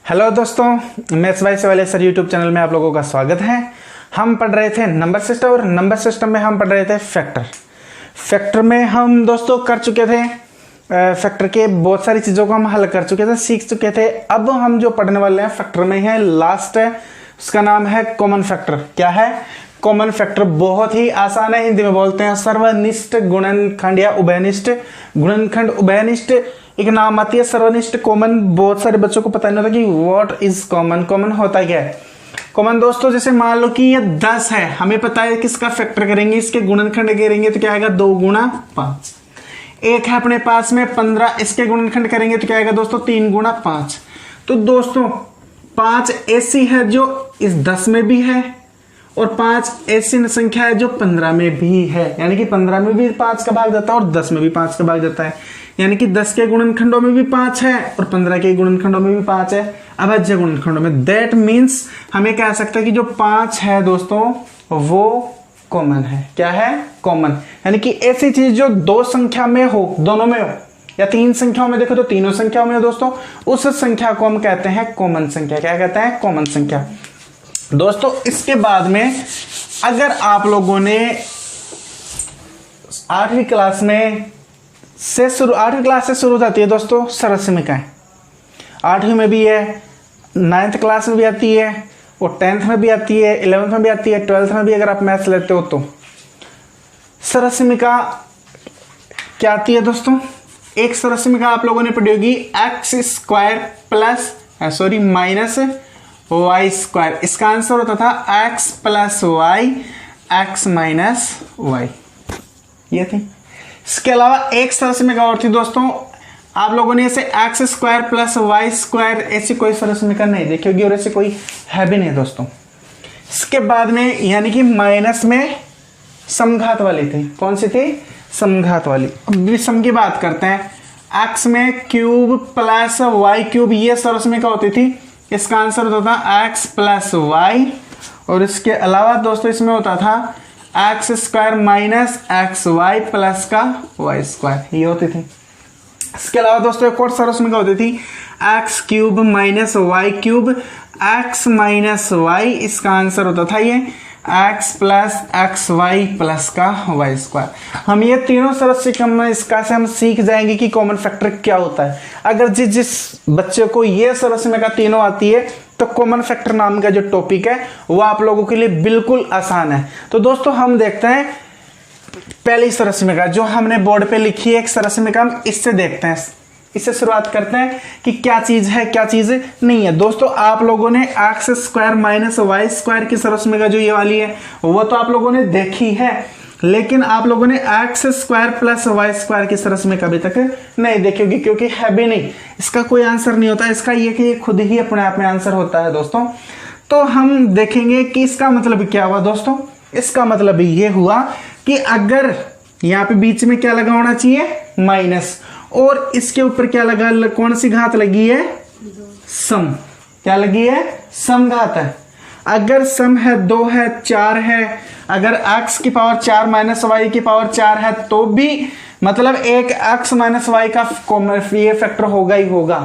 Hello दोस्तों, maths by सवाल sir YouTube channel में आप लोगों का स्वागत है। हम पढ़ रहे थे नंबर सिस्टम और नंबर सिस्टम में हम पढ़ रहे थे फैक्टर में हम दोस्तों कर चुके थे फैक्टर के बहुत सारी चीज़ों को हम हल कर चुके थे, सीख चुके थे। अब हम जो पढ़ने वाले हैं फैक्टर में है लास्ट है, उसका नाम है कॉमन फैक्टर। क्या है कॉमन फैक्टर? बहुत ही आसान है, हिंदी में बोलते हैं सर्वनिष्ठ गुणनखंड या उभयनिष्ठ गुणनखंड। उभयनिष्ठ एक नाम आती है, सर्वनिष्ठ कॉमन बहुत सारे बच्चों को पता नहीं होता कि व्हाट इज कॉमन। कॉमन होता क्या है? कॉमन दोस्तों जैसे मान लो कि ये 10 है, हमें पता है किसका फैक्टर करेंगे, इसके गुणनखंड करेंगे तो क्या आएगा 2 गुणा 5। एक है अपने पास में 15, इसके गुणनखंड करेंगे तो क्या आएगा दोस्तों 3 गुणा 5। तो दोस्तों 5 ऐसी है जो इस 10 में भी है और 5 ऐसी संख्या है जो 15 में भी है, यानी कि 15 में भी 5 का भाग जाता है और 10 में भी 5 का भाग जाता है। यानी कि 10 के गुणनखंडों में भी 5 है और 15 के गुणनखंडों में भी 5 है, अभाज्य गुणनखंडों में। दैट मीन्स हमें कह सकते हैं कि जो 5 है दोस्तों वो कॉमन है। क्या है? कॉमन। यानी कि ऐसी चीज जो 2 संख्या में हो, दोनों में हो, या 3 संख्याओं में देखो तो तीनों संख्याओं में हो दोस्तों, उस संख्या को हम कहते हैं कॉमन संख्या। क्या कहते हैं? कॉमन संख्या। दोस्तों इसके बाद में अगर आप लोगों ने 8वीं क्लास से शुरू होती है दोस्तों सरलसमीकाएं। 8वीं में भी है, 9th क्लास में भी आती है और 10th में भी आती है, 11th में भी आती है, 12th में भी अगर आप मैथ्स लेते हो तो सरलसमीका क्या आती है दोस्तों? एक सरलसमीका आप लोगों ने पढ़ी होगी x square plus minus y square. इसका आंसर होता था x plus y x minus y, ये थी। इसके अलावा एक सरलसमीका और थी दोस्तों, आप लोगों ने इसे x square plus y square, ऐसी कोई सरलसमीका नहीं देखी होगी और ऐसी कोई है भी नहीं दोस्तों। इसके बाद में यानी कि माइनस में समघात वाली थी। कौन सी थी? समघात वाली। अब सम की बात करते हैं। एक्स में क्यूब प्लस वाई क्यूब, ये सरलसमीका होती थी। इसका आंसर होता था एक्स प्लस वाई। और इसके अलावा दोस्तों इसमें होता था x square minus x y plus का वाई स्क्वायर, ये होती थी। इसके अलावा दोस्तों एक और सरलसमीका होती थी x cube minus y cube x minus y. इसका आंसर होता था ये x plus x y plus का वाई स्क्वायर। हम ये तीनों सरलसमीका में इसका से हम सीख जाएंगे कि कॉमन फैक्टर क्या होता है। अगर जिस बच्चे को ये सरलसमीका तीनों आती है तो कॉमन फैक्टर नाम का जो टॉपिक है वो आप लोगों के लिए बिल्कुल आसान है। तो दोस्तों हम देखते हैं पहली सरलसमीका जो हमने बोर्ड पे लिखी है, एक सरलसमीका हम इससे देखते हैं, इससे शुरुआत करते हैं कि क्या चीज है क्या चीज नहीं है। दोस्तों आप लोगों ने x square minus y square की सरलसमीका जो ये वाली है वो तो आप लोगों ने देखी है, लेकिन आप लोगों ने x square plus y square की सरलसमीका अभी तक नहीं देखी होगी, क्योंकि है भी नहीं, इसका कोई आंसर नहीं होता। इसका ये कि ये खुद ही अपने आप में आंसर होता है दोस्तों। तो हम देखेंगे कि इसका मतलब क्या हुआ दोस्तों। इसका मतलब ये हुआ कि अगर यहाँ पे बीच में क्या लगा होना चाहिए माइनस, और इसके ऊपर क्या लगा, कौन सी घात लगी है? सम। क्या लगी है? समघात है। अगर सम है 2 है 4 है, अगर x की पावर 4 माइनस वाई की पावर 4 है तो भी मतलब एक x माइनस वाई का ये फैक्टर होगा ही होगा।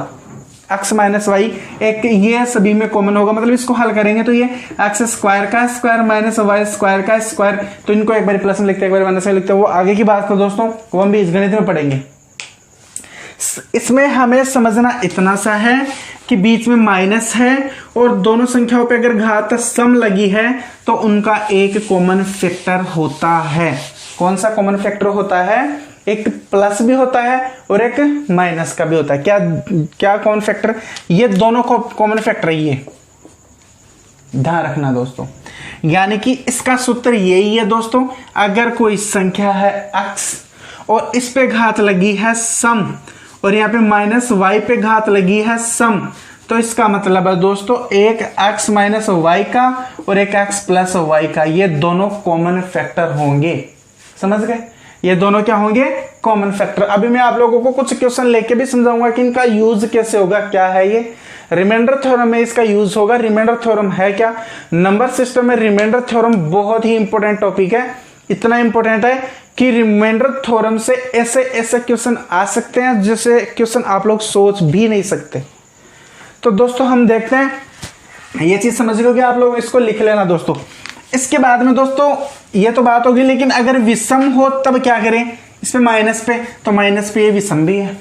x माइनस वाई एक ये सभी में कॉमन होगा, मतलब इसको हल करेंगे तो ये एक्स स्क्वायर का स्क्वायर माइनस वाई स्क्वायर का स्क्वायर, तो इनको एक बार प्लस में लिखते हैं एक बार माइनस में लिखते हैं, वो आगे की बात को दोस्तों वो हम भी इस गणित में पढ़ेंगे। इसमें हमें समझना इतना सा है कि बीच में माइनस है और दोनों संख्याओं पे अगर घात सम लगी है तो उनका एक कॉमन फैक्टर होता है। कौन सा कॉमन फैक्टर होता है? एक प्लस भी होता है और एक माइनस का भी होता है। क्या कॉमन फैक्टर? ये दोनों को कॉमन फैक्टर है, ये ध्यान रखना दोस्तों। यानी कि इसका सूत्र यही है दोस्तों, अगर कोई संख्या है x और इस पे घात लगी है सम और यहाँ पे माइनस वाई पे घात लगी है सम, तो इसका मतलब है दोस्तों एक x माइनस वाई का और एक x प्लस वाई का, ये दोनों कॉमन फैक्टर होंगे। समझ गए? ये दोनों क्या होंगे? Common factor. अभी मैं आप लोगों को कुछ क्वेश्चन लेके भी समझाऊंगा कि इनका यूज कैसे होगा। क्या है ये? रिमाइंडर थ्योरम में इसका यूज होगा। रिमाइंडर थ्योरम है क्या? नंबर सिस्टम में रिमाइंडर थ्योरम बहुत ही इंपॉर्टेंट टॉपिक है। इतना इंपॉर्टेंट है कि रिमाइंडर थ्योरम से ऐसे ऐसे क्वेश्चन आ सकते हैं जैसे क्वेश्चन आप लोग सोच भी नहीं सकते। तो दोस्तों हम देखते हैं, ये चीज समझ गए आप लोग, इसको लिख लेना दोस्तों। इसके बाद में दोस्तों ये तो बात होगी, लेकिन अगर विषम हो तब क्या करें, इस पे माइनस पे, तो माइनस पे ये विषम भी है,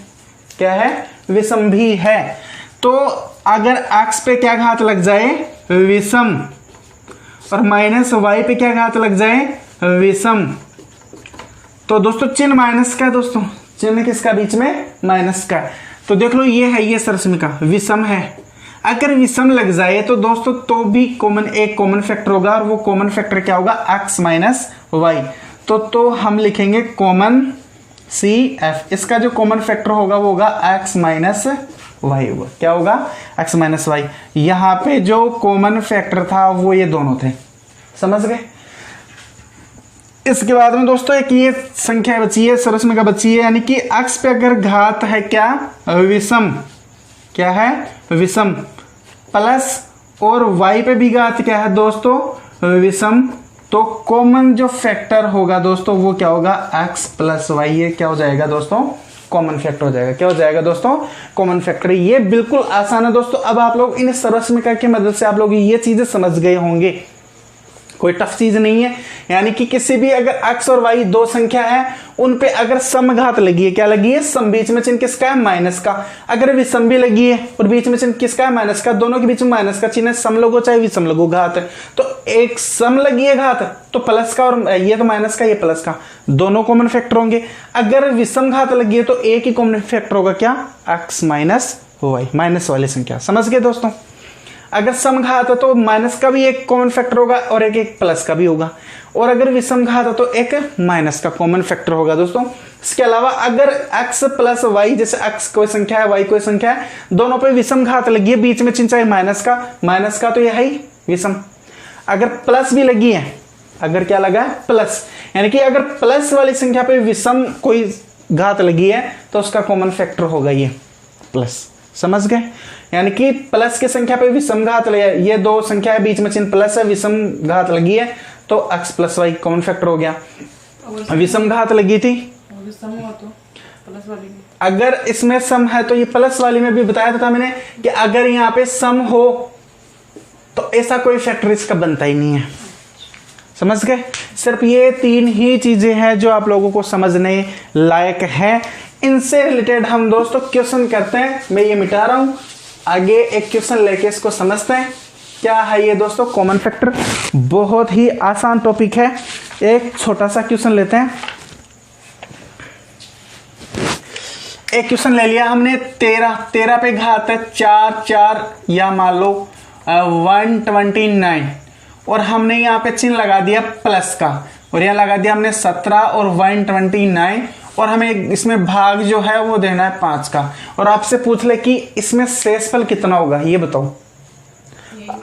क्या है, विषम भी है। तो अगर x पे क्या घात लग जाए, विषम, और माइनस y पे क्या घात लग जाए, विषम, तो दोस्तों चिन्ह माइनस का है दोस्तों, चिन्ह किसका बीच में, माइनस का। तो देख लो ये है, ये सरसमिका विषम है। अगर विषम लग जाए तो दोस्तों तो भी एक कॉमन फैक्टर होगा, और वो कॉमन फैक्टर क्या होगा, x माइनस वाई। तो हम लिखेंगे कॉमन CF, इसका जो कॉमन फैक्टर होगा वो होगा x माइनस वाई होगा, क्या होगा, x माइनस वाई। यहाँ पे जो कॉमन फैक्टर था वो ये दोनों थे, समझ गए। इसके बाद में दोस्तों एक ये संख्या बची है, सरसमिका बची है, यानी कि x पे अगर घात है क्या, विषम, क्या है, विषम, प्लस और y पे भी घात क्या है दोस्तों, विषम, तो कॉमन जो फैक्टर होगा दोस्तों वो क्या होगा, x प्लस वाई। ये क्या हो जाएगा दोस्तों, कॉमन फैक्टर हो जाएगा। क्या हो जाएगा दोस्तों, कॉमन फैक्टर। ये बिल्कुल आसान है दोस्तों। अब आप लोग इन सरसमिका की मदद से आप लोग ये चीजें समझ गए होंगे, कोई टफ चीज नहीं है। यानी कि किसी भी अगर x और y दो संख्या है, उन पे अगर समघात लगी है, क्या लगी है, सम, बीच में चिन्ह किसका है, माइनस का। अगर विषम भी लगी है और बीच में चिन्ह किसका है, माइनस का, दोनों के बीच में माइनस का चिन्ह है, सम लगो चाहे विषम लगो, घात है। तो एक सम लगी है घात, तो प्लस का, और ये तो माइनस का, ये प्लस का, दोनों कॉमन फैक्टर होंगे। अगर विषम घात लगी है तो एक ही कॉमन फैक्टर होगा, क्या, x माइनस वाई, माइनस वाली संख्या, समझ गए दोस्तों। अगर समघात है तो माइनस का भी एक कॉमन फैक्टर होगा और एक प्लस का भी होगा, और अगर विषम घात है तो एक माइनस का कॉमन फैक्टर होगा दोस्तों। इसके अलावा अगर x प्लस वाई, जैसे x कोई संख्या है, y कोई संख्या है, दोनों पे विषम घात लगी है, बीच में चिन्ह चाहे माइनस का तो यह है विषम। अगर प्लस भी लगी है, अगर क्या लगा है, प्लस, यानी कि अगर प्लस वाली संख्या पे विषम कोई घात लगी है तो उसका कॉमन फैक्टर होगा ये प्लस, समझ गए। यानी कि प्लस की संख्या पे विषम घात लगे, ये दो संख्या है, बीच में चिन्ह प्लस है, विषम घात लगी है, तो x plus y common factor हो गया। विषम घात लगी थी, अगर इसमें सम है तो ये प्लस वाली में भी बताया था मैंने कि अगर यहाँ पे सम हो तो ऐसा कोई फैक्टर इसका बनता ही नहीं है, समझ गए। सिर्फ ये तीन ही चीजें हैं जो आप लोगों को समझने लायक है। इनसे रिलेटेड हम दोस्तों क्वेश्चन करते हैं। मैं ये मिटा रहा हूं, आगे एक क्वेश्चन लेके इसको समझते हैं। क्या है ये दोस्तों, कॉमन फैक्टर, बहुत ही आसान टॉपिक है। एक छोटा सा क्वेश्चन लेते हैं। एक क्वेश्चन ले लिया हमने, 13 पे घात है 4 या मान लो 129, और हमने यहाँ पे चिन्ह लगा दिया प्लस का, और यहाँ लगा दिया हमने 17 और 129, और हमें इसमें भाग जो है वो देना है 5 का। और आपसे पूछ ले कि इसमें शेषफल कितना होगा, ये बताओ।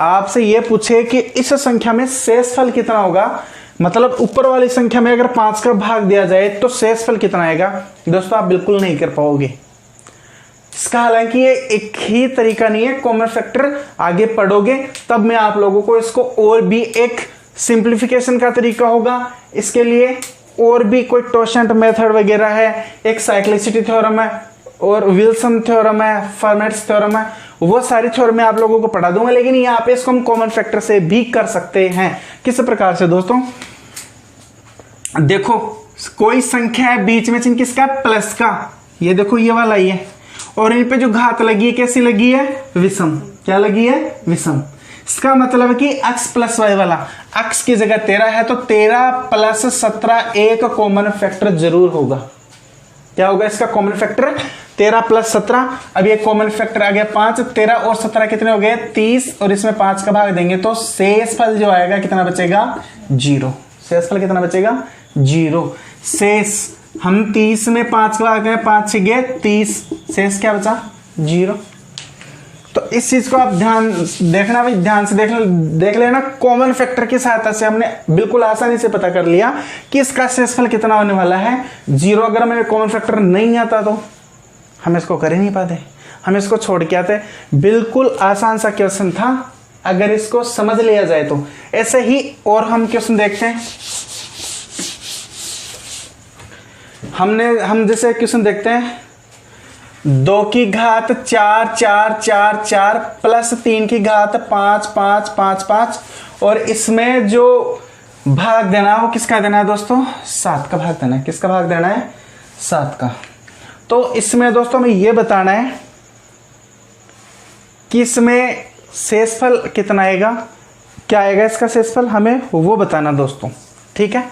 आपसे ये पूछे कि इस संख्या में शेषफल कितना होगा, मतलब ऊपर वाली संख्या में अगर 5 का भाग दिया जाए तो शेषफल कितना आएगा, दोस्तों आप बिल्कुल नहीं कर पाओगे इसका। हालांकि ये एक ही तरीका नहीं है, कॉमन फैक्टर आगे पढ़ोगे तब मैं आप लोगों को इसको और भी एक सिंप्लीफिकेशन का तरीका होगा, इसके लिए और भी कोई टोशेंट मेथड वगैरह है, एक साइक्लिसिटी थ्योरम है और विल्सन थ्योरम है, फर्मेट्स थ्योरम है, वो सारी थ्योरम मैं आप लोगों को पढ़ा दूंगा। लेकिन यहाँ पे इसको हम कॉमन फैक्टर से भी कर सकते हैं। किस प्रकार से दोस्तों, देखो कोई संख्या है, बीच में चिन्ह किसका, प्लस का, ये देखो ये वाला ही है, और इन पे जो घात लगी है कैसी लगी है, विषम। क्या लगी है, विषम। इसका मतलब कि x प्लस वाई वाला, x की जगह 13 है तो 13 प्लस 17 एक कॉमन फैक्टर जरूर होगा। क्या होगा इसका कॉमन फैक्टर, 13 प्लस 17। अब ये कॉमन फैक्टर आ गया 5, 13 और 17 कितने हो गए, 30, और इसमें 5 का भाग देंगे तो शेषफल जो आएगा कितना बचेगा, 0। शेषफल कितना बचेगा, 0। शेष हम 30 में 5 का भाग देंगे, 5 से गए 30, शेष क्या बचा, 0। तो इस चीज को आप ध्यान देखना, भाई ध्यान से देख लेना। कॉमन फैक्टर की सहायता से हमने बिल्कुल आसानी से पता कर लिया कि इसका शेषफल कितना होने वाला है, 0। अगर हमें कॉमन फैक्टर नहीं आता तो हम इसको कर ही नहीं पाते, हम इसको छोड़ के आते। बिल्कुल आसान सा क्वेश्चन था अगर इसको समझ लिया जाए तो। ऐसे ही और हम क्वेश्चन देखते हैं। हम जैसे क्वेश्चन देखते हैं, 2 की घात 4 4 4 4 प्लस 3 की घात 5 5 5 5 और इसमें जो भाग देना है वो किसका देना है दोस्तों? 7 का भाग देना है। किसका भाग देना है? 7 का। तो इसमें दोस्तों हमें ये बताना है कि इसमें शेषफल कितना आएगा, क्या आएगा इसका शेषफल, हमें वो बताना दोस्तों। ठीक है,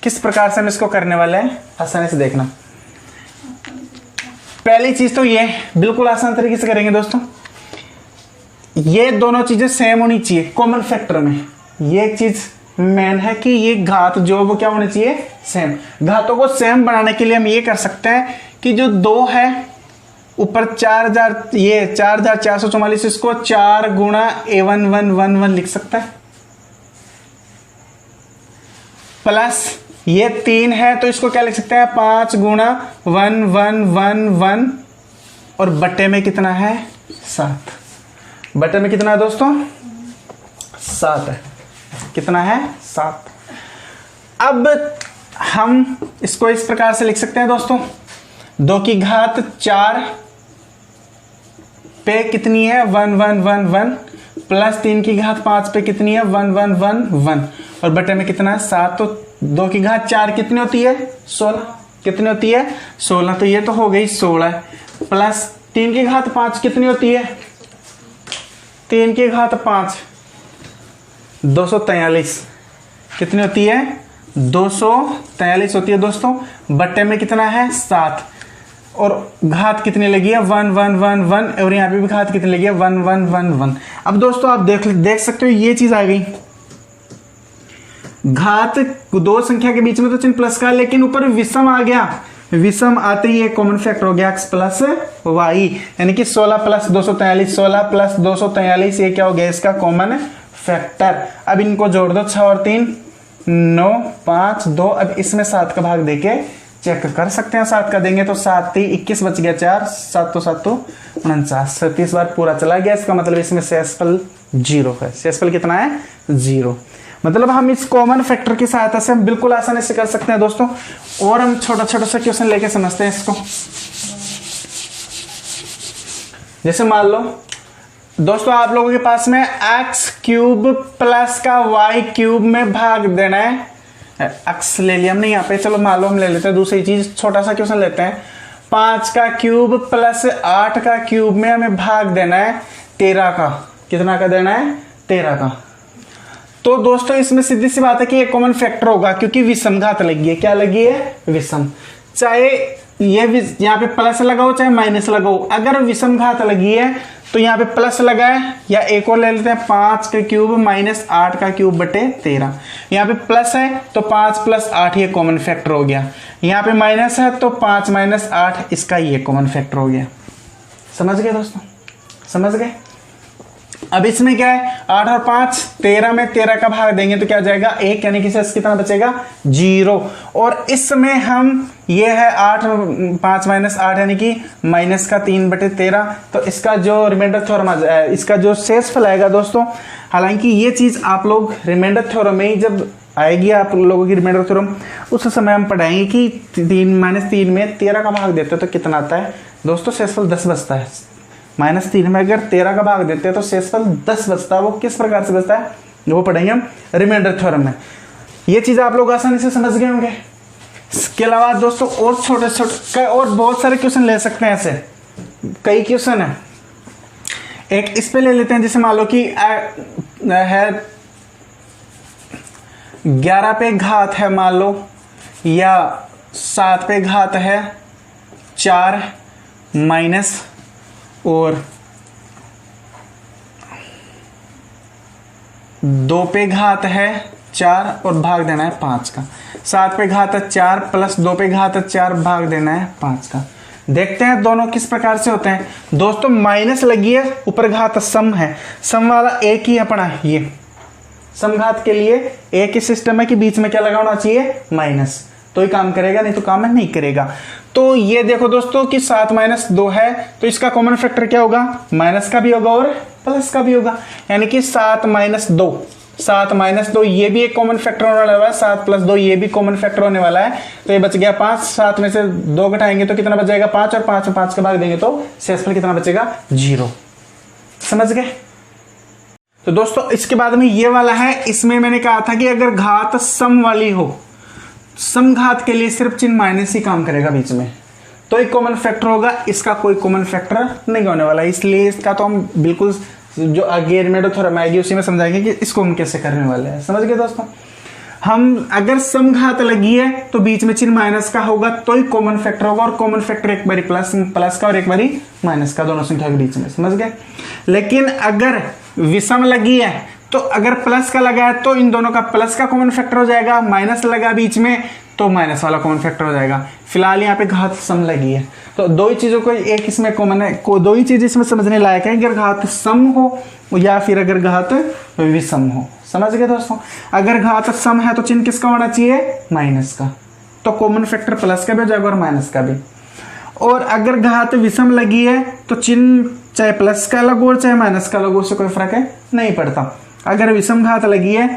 किस प्रकार से हम इसको करने वाले हैं आसानी से देखना। पहली चीज तो ये बिल्कुल आसान तरीके से करेंगे दोस्तों, ये दोनों चीजें सेम होनी चाहिए कॉमन फैक्टर में। ये एक चीज मेन है कि ये घात जो वो क्या होनी चाहिए? सेम। घातों को सेम बनाने के लिए हम ये कर सकते हैं कि जो 2 है ऊपर 4000, ये 4444, इसको 4 गुणा A1111 लिख सकता है, प्लस ये 3 है तो इसको क्या लिख सकते हैं? 5 गुणा 1111 और बट्टे में कितना है? 7। बट्टे में कितना है दोस्तों? 7 है। कितना है? 7। अब हम इसको इस प्रकार से लिख सकते हैं दोस्तों, 2 की घात 4 पे कितनी है? 1111 प्लस 3 की घात 5 पे कितनी है? 1111 और बटे में कितना है? 7। तो 2 की घात 4 कितनी होती है? 16। कितनी होती है? 16। तो ये तो हो गई 16 प्लस 3 की घात 5 कितनी होती है? 3 की घात 5 243 कितनी होती है? 243 होती है दोस्तों। बट्टे में कितना है? 7 और घात कितनी लगी है? 1111 और यहाँ पे भी घात कितनी लगी है? 1111। अब दोस्तों आप देख सकते हो ये चीज आ गई, घात 2 संख्या के बीच में तो चिन्ह प्लस का, लेकिन ऊपर विषम आ गया। विषम आते ही एक कॉमन फैक्टर हो गया x प्लस वाई, यानी कि 16 प्लस 243, 16 प्लस 243 ये क्या हो गया? इसका कॉमन फैक्टर। अब इनको जोड़ दो, 6 और 3 9 5 2। अब इसमें 7 का भाग देके चेक कर सकते हैं। 7 का देंगे तो 7 3 21 बच गया 4, 7 तो 7 तो 49, 37 बार पूरा चला गया। इसका मतलब इसमें शेषफल 0 है। शेषफल कितना है? 0। मतलब हम इस कॉमन फैक्टर की सहायता से हम बिल्कुल आसानी से कर सकते हैं दोस्तों। और हम छोटा छोटा सा क्वेश्चन लेके समझते हैं इसको। जैसे मान लो दोस्तों आप लोगों के पास में एक्स क्यूब प्लस का वाई क्यूब में भाग देना है। एक्स ले लिया हमने यहाँ पे, चलो मान लो हम ले लेते हैं दूसरी चीज, छोटा सा क्वेश्चन लेते हैं। 5 का क्यूब प्लस 8 का क्यूब में हमें भाग देना है 13 का। कितना का देना है? 13 का। तो दोस्तों इसमें सीधी सी बात है कि एक कॉमन फैक्टर होगा, क्योंकि विषम घात लगी है। क्या लगी है? विषम। चाहे ये यहाँ पे प्लस लगाओ चाहे माइनस लगाओ, अगर विषम घात लगी है तो यहाँ पे प्लस लगा है, या एक और ले लेते हैं 5 का क्यूब माइनस 8 का क्यूब बटे 13। यहाँ पे प्लस है तो 5 प्लस 8 ये कॉमन फैक्टर हो गया। यहाँ पे माइनस है तो 5 माइनस 8 इसका ये कॉमन फैक्टर हो गया। समझ गए दोस्तों? समझ गए? अब इसमें क्या है? 8 और 5 13 में 13 का भाग देंगे तो क्या जाएगा? 1, यानी कि शेष कितना बचेगा? 0। और इसमें हम ये है 8 5 माइनस 8 यानी कि माइनस का 3 बटे 13। तो इसका जो रिमाइंडर थ्योरम इसका जो शेषफल आएगा दोस्तों, हालांकि ये चीज आप लोग रिमाइंडर थ्योरम में ही जब आएगी आप लोगों की रिमाइंडर थ्योरम, उस समय हम पढ़ाएंगे कि 3 में 13 का भाग देते तो कितना आता है दोस्तों? शेषफल 10 बचता है। -3 में अगर 13 का भाग देते हैं तो शेषफल 10 बचता है। वो किस प्रकार से बचता है वो पढ़ेंगे हम रिमाइंडर थ्योरम में। ये चीज आप लोग आसानी से समझ गए होंगे। इसके अलावा दोस्तों और छोटे छोटे और बहुत सारे क्वेश्चन ले सकते हैं। ऐसे कई क्वेश्चन है। एक इस पे ले लेते हैं, जैसे मान लो कि है 11 पे घात है मान लो, या 7 पे घात है 4 माइनस और 2 पे घात है 4 और भाग देना है 5 का। 7 पे घात है 4 प्लस 2 पे घात है 4 भाग देना है 5 का। देखते हैं दोनों किस प्रकार से होते हैं दोस्तों। माइनस लगी है, ऊपर घात सम है, सम वाला एक ही अपना ये समघात के लिए एक ही सिस्टम है कि बीच में क्या लगा होना चाहिए? माइनस, तो ही काम करेगा, नहीं तो काम नहीं करेगा। तो ये देखो दोस्तों कि 7 माइनस 2 है तो इसका कॉमन फैक्टर क्या होगा? माइनस का भी होगा और प्लस का भी होगा, यानी कि 7 माइनस 2 7 माइनस 2 ये भी एक कॉमन फैक्टर होने वाला है, 7 प्लस 2 ये भी कॉमन फैक्टर होने वाला है। तो ये बच गया 5, 7 में से 2 घटाएंगे तो कितना बच जाएगा 5, और 5 में 5 का भाग देंगे तो शेषफल कितना बचेगा 0। समझ गए। तो दोस्तों इसके बाद में ये वाला है, इसमें मैंने कहा था कि अगर घात सम वाली हो, समघात के लिए सिर्फ चिन्ह माइनस ही काम करेगा बीच में, तो एक कॉमन फैक्टर होगा, इसका कोई कॉमन फैक्टर नहीं होने वाला, इसलिए इसका तो हम बिल्कुल जो आगे रिमेंडर थ्योरम आएगी उसी में समझाएंगे कि इसको हम कैसे करने वाले हैं। समझ गए दोस्तों। हम अगर समघात लगी है तो बीच में चिन्ह माइनस का होगा तो ही कॉमन फैक्टर होगा, और कॉमन फैक्टर एक बारी प्लस का और एक बारी माइनस का, दोनों संख्या के बीच में। समझ गए। लेकिन अगर विषम लगी है तो अगर प्लस का लगा है तो इन दोनों का प्लस का कॉमन फैक्टर हो जाएगा, माइनस लगा बीच में तो माइनस वाला कॉमन फैक्टर हो जाएगा। फिलहाल यहाँ पे घात सम लगी है तो दो ही चीजों को एक इसमें कॉमन है, दो ही चीज इसमें समझने लायक है, अगर घात सम हो या फिर अगर घात विषम हो। समझ गए दोस्तों। अगर घात सम है तो चिन्ह किसका होना चाहिए माइनस का, तो कॉमन फैक्टर प्लस का भी हो जाएगा और माइनस का भी। और अगर घात विषम लगी है तो चिन्ह चाहे प्लस का अलग हो चाहे माइनस का अलग हो, उससे कोई फर्क है नहीं पड़ता। अगर विषम घात लगी है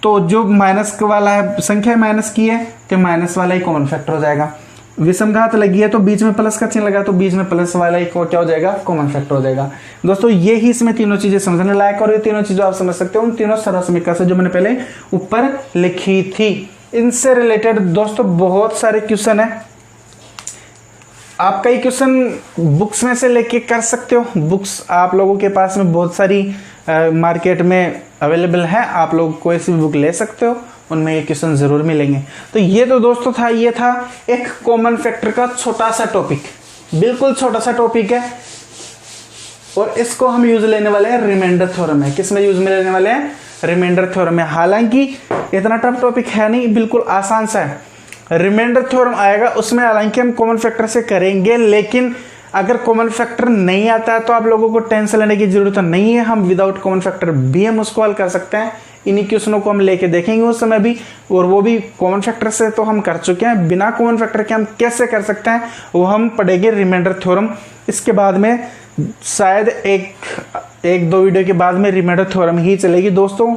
तो जो माइनस वाला है संख्या माइनस की है तो माइनस वाला ही कॉमन फैक्टर हो जाएगा। विषम घात लगी है तो बीच में प्लस का चिन्ह लगा तो बीच में प्लस वाला ही क्या हो जाएगा कॉमन फैक्टर हो जाएगा। दोस्तों ये ही इसमें तीनों चीजें समझने लायक, और ये तीनों चीजें आप समझ सकते हो उन तीनों सरल समीकरण से जो मैंने पहले ऊपर लिखी थी। इनसे रिलेटेड दोस्तों बहुत सारे क्वेश्चन है, आप कई क्वेश्चन बुक्स में से लेके कर सकते हो। बुक्स आप लोगों के पास में बहुत सारी मार्केट में अवेलेबल है, आप लोग कोई सी भी बुक ले सकते हो, उनमें ये क्वेश्चन जरूर मिलेंगे। तो ये तो दोस्तों था, ये था एक कॉमन फैक्टर का छोटा सा टॉपिक, बिल्कुल छोटा सा टॉपिक है, और इसको हम यूज लेने वाले हैं रिमाइंडर थ्योरम में। किस में यूज में लेने वाले हैं रिमाइंडर थ्योरम में। हालांकि इतना टफ टॉपिक है नहीं, बिल्कुल आसान सा है। रिमाइंडर थ्योरम आएगा उसमें हालांकि हम कॉमन फैक्टर से करेंगे, लेकिन अगर कॉमन फैक्टर नहीं आता है तो आप लोगों को टेंशन लेने की जरूरत नहीं है, हम विदाउट कॉमन फैक्टर भी हम उसको हल कर सकते हैं। इन्हीं क्वेश्चनों को हम लेके देखेंगे उस समय भी, और वो भी कॉमन फैक्टर से तो हम कर चुके हैं, बिना कॉमन फैक्टर के हम कैसे कर सकते हैं वो हम पढ़ेंगे रिमाइंडर थ्योरम। इसके बाद में शायद एक दो वीडियो के बाद में रिमाइंडर थ्योरम ही चलेगी दोस्तों।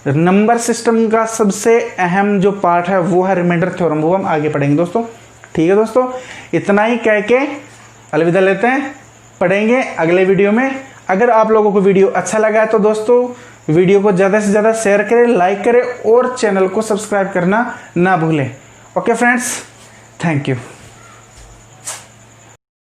नंबर सिस्टम का सबसे अहम जो पार्ट है वो है रिमाइंडर थ्योरम, वो हम आगे पढ़ेंगे दोस्तों। ठीक है दोस्तों, इतना ही कह के अलविदा लेते हैं, पढ़ेंगे अगले वीडियो में। अगर आप लोगों को वीडियो अच्छा लगा है तो दोस्तों वीडियो को ज़्यादा से ज़्यादा शेयर करें, लाइक करें और चैनल को सब्सक्राइब करना ना भूलें। Okay friends, thank you.